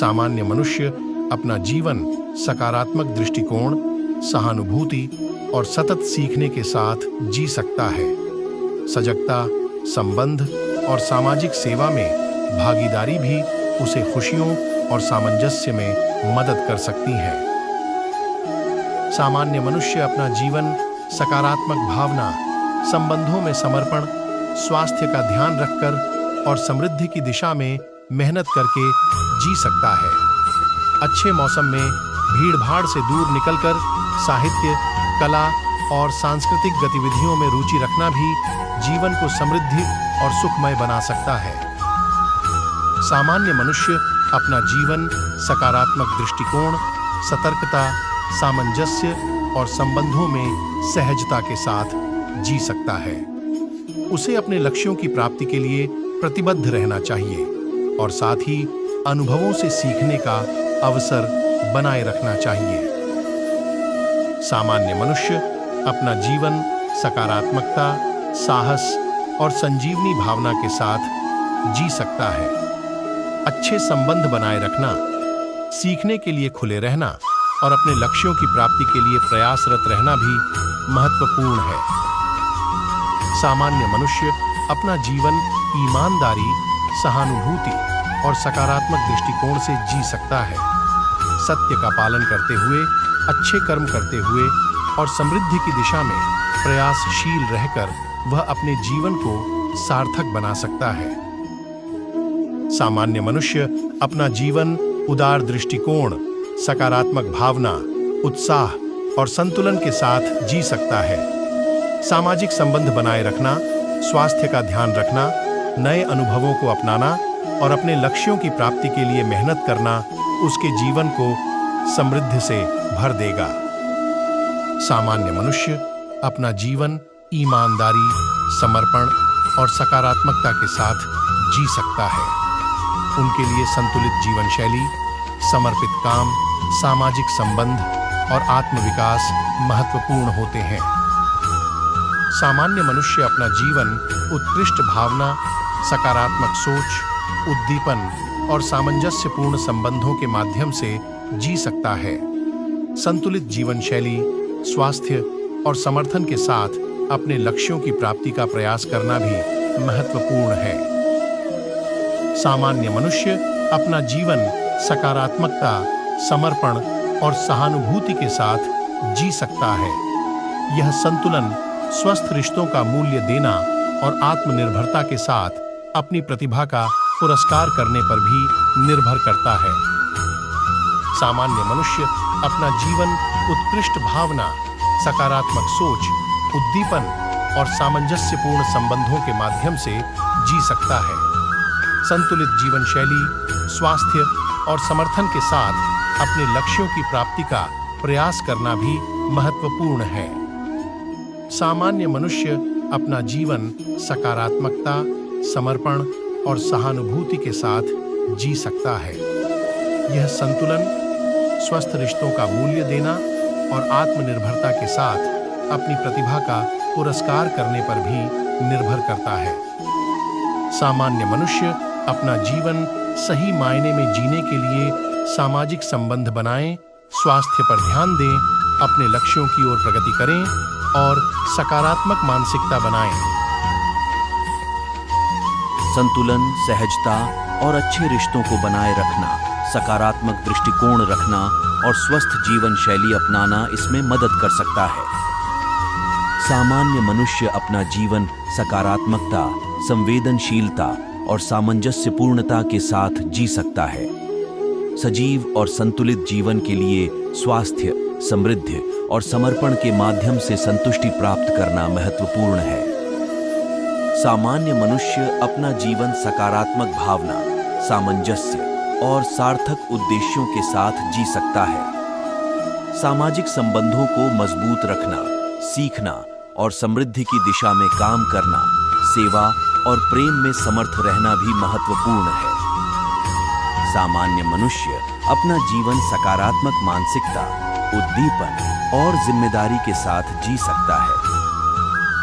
सामान्य मनुष्य अपना जीवन सकारात्मक दृष्टिकोण, सहानुभूति और सतत सीखने के साथ जी सकता है। सजगता, संबंध और सामाजिक सेवा में भागीदारी भी उसे खुशियों और सामंजस्य में मदद कर सकती है। सामान्य मनुष्य अपना जीवन सकारात्मक भावना, संबंधों में समर्पण, स्वास्थ्य का ध्यान रखकर और समृद्धि की दिशा में मेहनत करके जी सकता है। अच्छे मौसम में भीड़-भाड़ से दूर निकलकर साहित्य, कला और सांस्कृतिक गतिविधियों में रुचि रखना भी जीवन को समृद्धि और सुखमय बना सकता है। सामान्य मनुष्य अपना जीवन सकारात्मक दृष्टिकोण, सतर्कता, सामंजस्य और संबंधों में सहजता के साथ जी सकता है। उसे अपने लक्ष्यों की प्राप्ति के लिए प्रतिबद्ध रहना चाहिए और साथ ही अनुभवों से सीखने का अवसर बनाए रखना चाहिए। सामान्य मनुष्य अपना जीवन सकारात्मकता, साहस और संजीवनी भावना के साथ जी सकता है। अच्छे संबंध बनाए रखना, सीखने के लिए खुले रहना और अपने लक्ष्यों की प्राप्ति के लिए प्रयासरत रहना भी महत्वपूर्ण है। सामान्य मनुष्य अपना जीवन ईमानदारी, सहानुभूति और सकारात्मक दृष्टिकोण से जी सकता है। सत्य का पालन करते हुए, अच्छे कर्म करते हुए और समृद्धि की दिशा में प्रयासशील रहकर वह अपने जीवन को सार्थक बना सकता है। सामान्य मनुष्य अपना जीवन उदार दृष्टिकोण, सकारात्मक भावना, उत्साह और संतुलन के साथ जी सकता है। सामाजिक संबंध बनाए रखना, स्वास्थ्य का ध्यान रखना, नए अनुभवों को अपनाना और अपने लक्ष्यों की प्राप्ति के लिए मेहनत करना उसके जीवन को समृद्धि से भर देगा। सामान्य मनुष्य अपना जीवन ईमानदारी, समर्पण और सकारात्मकता के साथ जी सकता है। उनके लिए संतुलित जीवन शैली, समर्पित काम, सामाजिक संबंध और आत्मविकास महत्वपूर्ण होते हैं। सामान्य मनुष्य अपना जीवन उत्कृष्ट भावना, सकारात्मक सोच, उद्दीपन और सामंजस्यपूर्ण संबंधों के माध्यम से जी सकता है। संतुलित जीवन शैली, स्वास्थ्य और समर्थन के साथ अपने लक्ष्यों की प्राप्ति का प्रयास करना भी महत्वपूर्ण है। सामान्य मनुष्य अपना जीवन सकारात्मकता, समर्पण और सहानुभूति के साथ जी सकता है। यह संतुलन स्वस्थ रिश्तों का मूल्य देना और आत्मनिर्भरता के साथ अपनी प्रतिभा का पुरस्कार करने पर भी निर्भर करता है। सामान्य मनुष्य अपना जीवन उत्कृष्ट भावना, सकारात्मक सोच, उद्दीपन और सामंजस्यपूर्ण संबंधों के माध्यम से जी सकता है। संतुलित जीवन शैली, स्वास्थ्य और समर्थन के साथ अपने लक्ष्यों की प्राप्ति का प्रयास करना भी महत्वपूर्ण है। सामान्य मनुष्य अपना जीवन सकारात्मकता, समर्पण और सहानुभूति के साथ जी सकता है। यह संतुलन स्वस्थ रिश्तों का मूल्य देना और आत्मनिर्भरता के साथ अपनी प्रतिभा का पुरस्कार करने पर भी निर्भर करता है। सामान्य मनुष्य अपना जीवन सही मायने में जीने के लिए सामाजिक संबंध बनाएं, स्वास्थ्य पर ध्यान दें, अपने लक्ष्यों की ओर प्रगति करें और सकारात्मक मानसिकता बनाएं। संतुलन, सहजता और अच्छे रिश्तों को बनाए रखना, सकारात्मक दृष्टिकोण रखना और स्वस्थ जीवन शैली अपनाना इसमें मदद कर सकता है। सामान्य मनुष्य अपना जीवन सकारात्मकता, संवेदनशीलता और सामंजस्यपूर्णता के साथ जी सकता है। सजीव और संतुलित जीवन के लिए स्वास्थ्य, समृद्धि और समर्पण के माध्यम से संतुष्टि प्राप्त करना महत्वपूर्ण है। सामान्य मनुष्य अपना जीवन सकारात्मक भावना, सामंजस्य और सार्थक उद्देश्यों के साथ जी सकता है। सामाजिक संबंधों को मजबूत रखना, सीखना और समृद्धि की दिशा में काम करना, सेवा और प्रेम में समर्थ रहना भी महत्वपूर्ण है। सामान्य मनुष्य अपना जीवन सकारात्मक मानसिकता, उद्दीपन और जिम्मेदारी के साथ जी सकता है।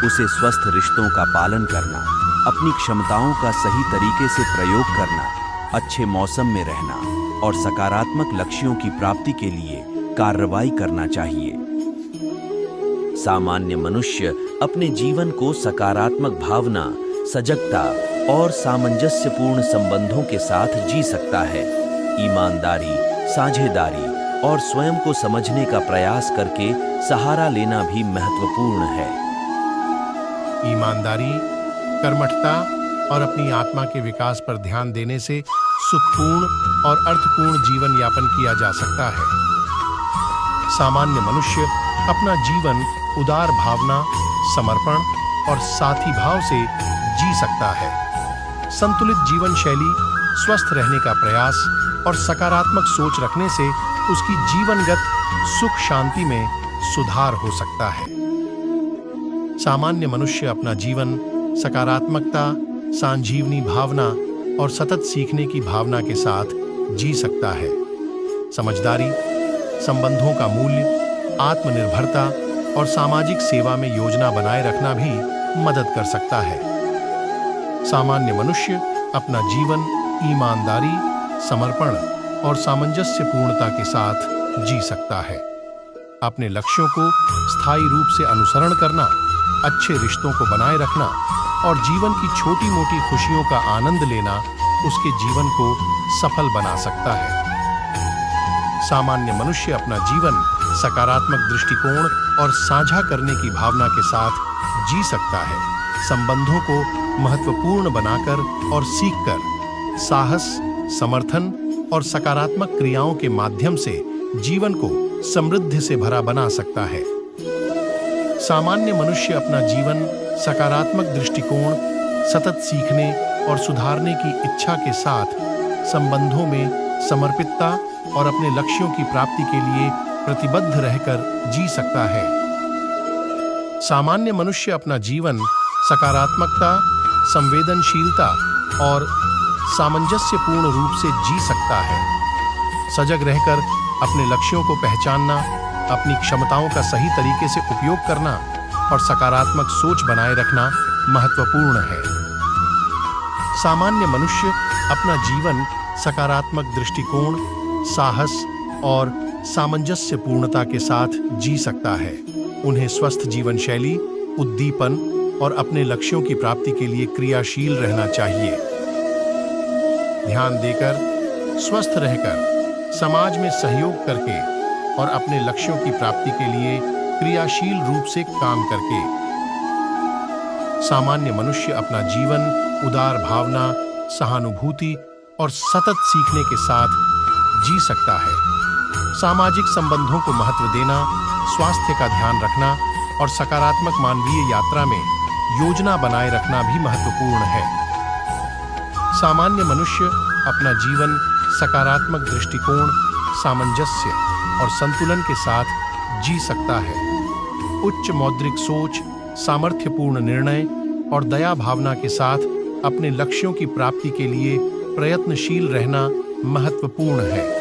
उसे स्वस्थ रिश्तों का पालन करना, अपनी क्षमताओं का सही तरीके से प्रयोग करना, अच्छे मौसम में रहना और सकारात्मक लक्ष्यों की प्राप्ति के लिए कार्रवाई करना चाहिए। सामान्य मनुष्य अपने जीवन को सकारात्मक भावना, सजगता और सामंजस्यपूर्ण संबंधों के साथ जी सकता है। ईमानदारी, साझेदारी और स्वयं को समझने का प्रयास करके सहारा लेना भी महत्वपूर्ण है। ईमानदारी, कर्मठता और अपनी आत्मा के विकास पर ध्यान देने से सुखपूर्ण और अर्थपूर्ण जीवन यापन किया जा सकता है। सामान्य मनुष्य अपना जीवन उदार भावना, समर्पण और साथी भाव से जी सकता है। संतुलित जीवन शैली, स्वस्थ रहने का प्रयास और सकारात्मक सोच रखने से उसकी जीवनगत सुख शांति में सुधार हो सकता है। सामान्य मनुष्य अपना जीवन सकारात्मकता, सांजीवनी भावना और सतत सीखने की भावना के साथ जी सकता है। समझदारी, संबंधों का मूल्य, आत्मनिर्भरता और सामाजिक सेवा में योजना बनाए रखना भी मदद कर सकता है। सामान्य मनुष्य अपना जीवन ईमानदारी, समर्पण और सामंजस्यपूर्णता के साथ जी सकता है। अपने लक्ष्यों को स्थायी रूप से अनुसरण करना, अच्छे रिश्तों को बनाए रखना और जीवन की छोटी-मोटी खुशियों का आनंद लेना उसके जीवन को सफल बना सकता है। सामान्य मनुष्य अपना जीवन सकारात्मक दृष्टिकोण और साझा करने की भावना के साथ जी सकता है। संबंधों को महत्वपूर्ण बनाकर और सीखकर साहस, समर्थन और सकारात्मक क्रियाओं के माध्यम से जीवन को समृद्धि से भरा बना सकता है। सामान्य मनुष्य अपना जीवन सकारात्मक दृष्टिकोण, सतत सीखने और सुधारने की इच्छा के साथ संबंधों में समर्पितता और अपने लक्ष्यों की प्राप्ति के लिए प्रतिबद्ध रहकर जी सकता है। सामान्य मनुष्य अपना जीवन सकारात्मकता, संवेदनशीलता और सामंजस्यपूर्ण रूप से जी सकता है। सजग रहकर अपने लक्ष्यों को पहचानना, अपनी क्षमताओं का सही तरीके से उपयोग करना और सकारात्मक सोच बनाए रखना महत्वपूर्ण है। सामान्य मनुष्य अपना जीवन सकारात्मक दृष्टिकोण, साहस और सामंजस्यपूर्णता के साथ जी सकता है। उन्हें स्वस्थ जीवन शैली, उद्दीपन और अपने लक्ष्यों की प्राप्ति के लिए क्रियाशील रहना चाहिए। ध्यान देकर, स्वस्थ रहकर, समाज में सहयोग करके और अपने लक्ष्यों की प्राप्ति के लिए क्रियाशील रूप से काम करके सामान्य मनुष्य अपना जीवन उदार भावना, सहानुभूति और सतत सीखने के साथ जी सकता है। सामाजिक संबंधों को महत्व देना, स्वास्थ्य का ध्यान रखना और सकारात्मक मानवीय यात्रा में योजना बनाए रखना भी महत्वपूर्ण है। सामान्य मनुष्य अपना जीवन सकारात्मक दृष्टिकोण, सामंजस्य और संतुलन के साथ जी सकता है। उच्च मौद्रिक सोच, सामर्थ्यपूर्ण निर्णय और दया भावना के साथ अपने लक्ष्यों की प्राप्ति के लिए प्रयत्नशील रहना महत्वपूर्ण है।